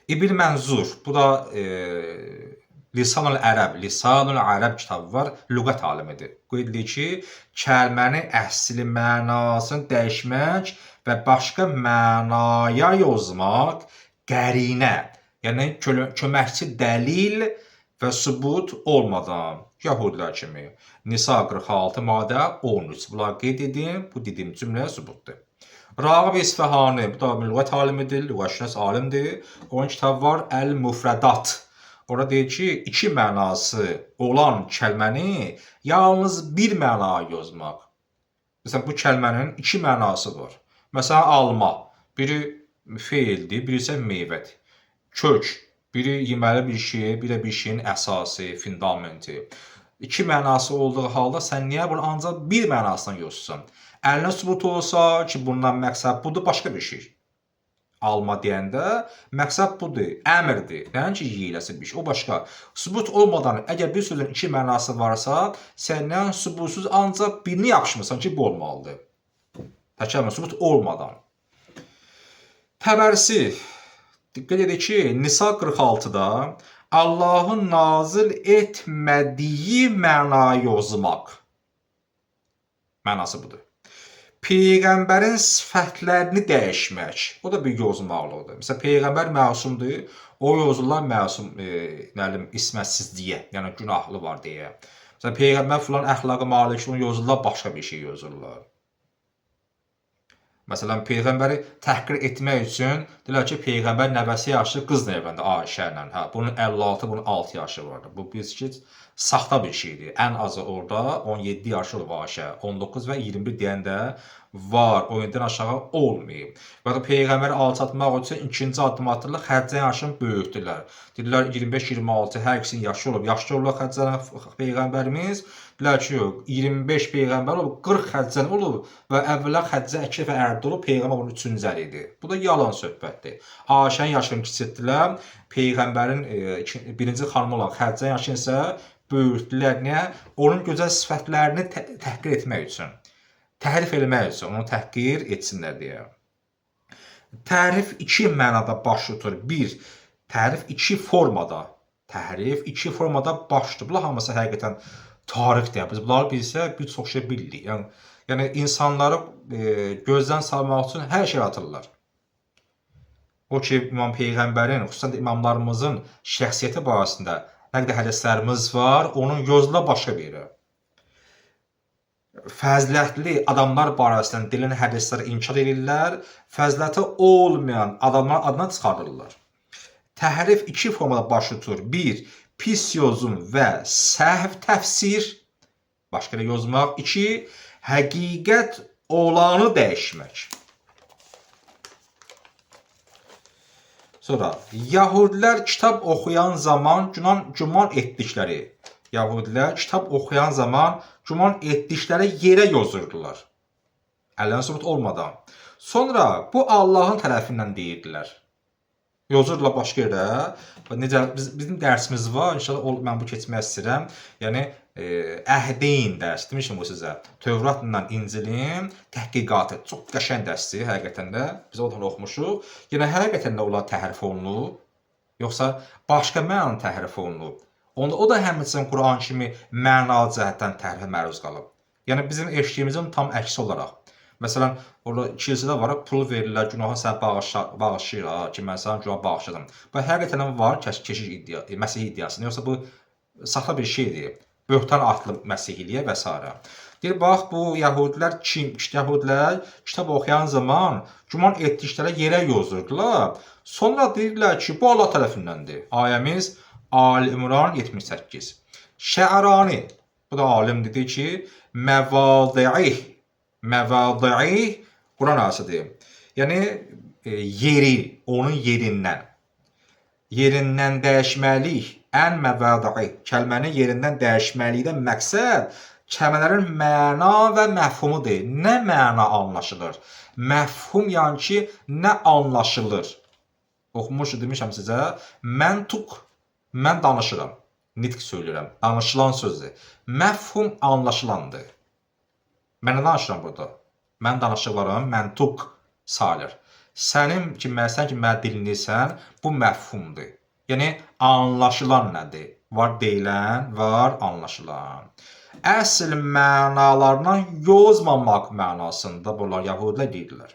İbn Mənzur, bu da Lisanul Ərəb kitabı var, lüğət alimidir. Qeyd edir ki, kəlmənin əsli mənasını dəyişmək və başqa mənaya yozmaq qərinə, yəni köməkçi dəlil və sübut olmadan, Yahudilər kimi. Nisa 46, maddə 13. Bunlar qeyd edin, bu dediyim cümlə sübutdur. Rağib İsfahani, bu da lüğət alimidir, lüğətşünas alimdir. Onun kitabı var, Əl-Müfrədat. Orada deyir ki, iki mənası olan kəlməni yalnız bir mənaya yozmaq. Məsələn, bu kəlmənin iki mənası var. Məsələn, alma, biri feildir, biri isə meyvədir. Kök, biri yeməli bir şey, biri bir şeyin əsası, fundamenti. İki mənası olduğu halda sən niyə bunu ancaq bir mənasından yozsan? Əlinə sübut olsa ki, bundan məqsəd budur, başqa bir şey. Alma deyəndə məqsəd budur, əmrdir. Nəinki yeyiləsi bir şey, o başqa. Sübut olmadan əgər bir sözün iki mənası varsa, səndən sübutsuz ancaq birini yapışmırsan ki, bu olmalıdır. Təkrar sübut olmadan. Təbərsi diqqət edir ki, Nisa 46-da Allahın nazil etmədiyi mənayı yozmaq mənası budur. Peyğəmbərin sifətlərini dəyişmək, o da bir yozmaqlıqdır. Məsələn, Peyğəmbər məsumdur, o yozurlar məsum, ismətsizliyə, yəni günahlı var deyə. Məsələn, Peyğəmbər filan əxlaqa malikdir, onu yozurlar, başqa bir şey yozurlar. Məsələn, Peyğəmbəri təhqir etmək üçün deyirlər ki, Peyğəmbər nəvəsi yaşlı qızla evləndi Ayşə ilə. Hə, bunun 56, bunun 6 yaşı vardı. Bu biz ki, saxta bir şeydir. Ən azı orada 17 yaşı olub Ayşə, 19 və 21 deyəndə var, oyundan aşağı olmayıb. Və da Peyğəmbəri alçatmaq üçün ikinci addım atırlar, Xəccən yaşını böyütdülər. Dedilər 25-26, hər ikisinin yaşı olub. Yaşlı olub Xəccən Peyğəmbərimiz. Dedilər ki, yox, 25 Peyğəmbər olub, 40 Xəccən olub və əvvəllər Xəccə 2 dəfə ərdə olub, Peyğəmbər bunun 3-cü əli idi. Bu da yalan söhbətdir. Ayşənin yaşını kiçiltdilər, Peyğəmbərin birinci xanımı olan Xəccən yaşını isə böyütdülər. Niyə? Onun gözəl sifətlərini təhqir etmək üçün. Təhrif eləmək üçün, onu təhqir etsinlər deyə. Təhrif iki mənada baş tutur. Bir, təhrif iki formada. Təhrif iki formada baş tutur. Bunlar hamısı həqiqətən tarixdir. Biz bunları bilsə bir çox şey bilirik. Yəni insanları gözdən salmaq üçün hər şey atırlar. O ki, İmam Peyğəmbərin, xüsusən də imamlarımızın şəxsiyyəti barəsində nə qədər hədislərimiz var, onun yozula başqa bir yerə. Fəzilətli adamlar barəsində deyilən hədisləri inkar edirlər, fəziləti olmayan adamların adına çıxardırlar. Təhrif iki formada baş tutur. Bir, pis yozum və səhv təfsir, başqa da yozmaq. İki, həqiqət olanı dəyişmək. Sonra, Yahudilər kitab oxuyan zaman güman etdikləri, Yahudilər kitab oxuyan zaman güman etdikləri yerə yozurdular. Əllərinə sübut olmadan. Sonra bu Allahın tərəfindən deyirdilər. Yozurdular başqa yerə. Necə bizim dərsimiz var, inşallah mən bu keçmək istəyirəm. Yəni Əhdeyn dərs demişəm bu sizə. Tövratla İncilin təhqiqatı çox qəşəng dərsdir həqiqətən də. Biz oradan oxumuşuq. Yəni həqiqətən də onlar təhrif olunub, yoxsa başqa mənada təhrif olunub. Onda o da həmçinin Quran kimi mənalı cəhətdən təhrifə məruz qalıb. Yəni bizim eşitdiyimizin tam əksi olaraq. Məsələn, orada kilsədə var, pul verirlər, günahı sənə bağışlayır ki, mən sənə günah bağışladım. Bu həqiqətən var keşiş Məsih iddiasında, yoxsa bu saxta bir şeydir. Böhtan atlı məsihiliyə və s. Deyir, bax, bu Yahudilər kitab oxuyan zaman güman etdikləri yerə yozurdular. Sonra deyirlər ki, bu Allah tərəfindəndir. Ayəmiz Al-İmran 78. Şə'rani, bu da alim dedi ki, məvadi'ih Quran ayəsidir. Yəni, yeri, onun yerindən dəyişməlik, ən məvadi'i, kəlmənin yerindən dəyişməlikdən məqsəd kəlmələrin məna və məfhumudur. Nə məna anlaşılır? Məfhum yəni ki, nə anlaşılır? Oxumuşu demişəm sizə, məntuq, mən danışıram, nitq söylürəm, danışılan sözdür. Məfhum anlaşılandır. Mən nə danışıram burada? Mən danışıqlarım məntuq sayılır. Sən ki, mənə dinləyirsən, bu məfhumdur. Yəni, anlaşılan nədir? Var deyilən, var anlaşılan. Əsl mənalarından yozmamaq mənasında bunlar yəhudilər deyirlər.